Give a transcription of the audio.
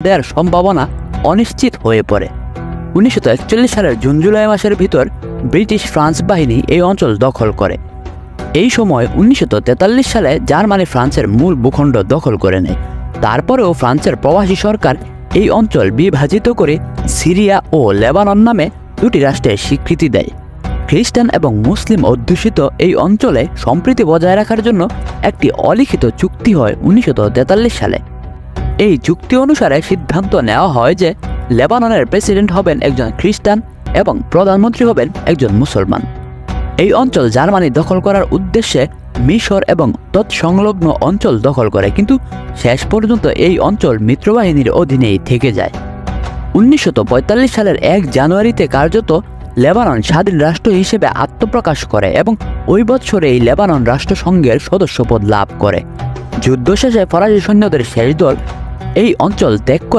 দেওয়ার সম্ভাবনা অনিশ্চিত হয়ে পড়ে। 1941 সালের জুন জুলাই মাসের ভিতর ব্রিটিশ ফ্রান্স বাহিনী এই অঞ্চল দখল করে। এই সময় 1943 সালে জার্মানি ফ্রান্সের মূল ভূখণ্ড দখল করে নেয়। তারপরেও ফ্রান্সের প্রবাসী সরকার এই অঞ্চল বিভাজিত করে সিরিয়া ও লেবানন নামে দুটি রাষ্ট্রের স্বীকৃতি দেয়। খ্রিস্টান এবং মুসলিম অধ্যুষিত এই অঞ্চলে সম্প্রীতি বজায় রাখার জন্য একটি অলিখিত চুক্তি হয় 1943 সালে। এই চুক্তি অনুসারে সিদ্ধান্ত নেওয়া হয় যে লেবাননের প্রেসিডেন্ট হবেন একজন খ্রিস্টান এবং প্রধানমন্ত্রী হবেন একজন মুসলমান। এই অঞ্চল জার্মানি দখল করার উদ্দেশ্যে মিশর এবং তৎসংলগ্ন অঞ্চল দখল করে, কিন্তু শেষ পর্যন্ত এই অঞ্চল মিত্রবাহিনীর অধীনেই থেকে যায়। 1945 সালের 1 জানুয়ারিতে কার্যত লেবানন স্বাধীন রাষ্ট্র হিসেবে আত্মপ্রকাশ করে এবং ওই বছরেই লেবানন রাষ্ট্রসংঘের সদস্যপদ লাভ করে। যুদ্ধ শেষে ফরাসি সৈন্যদের শেষ দল এই অঞ্চল ত্যাগ করে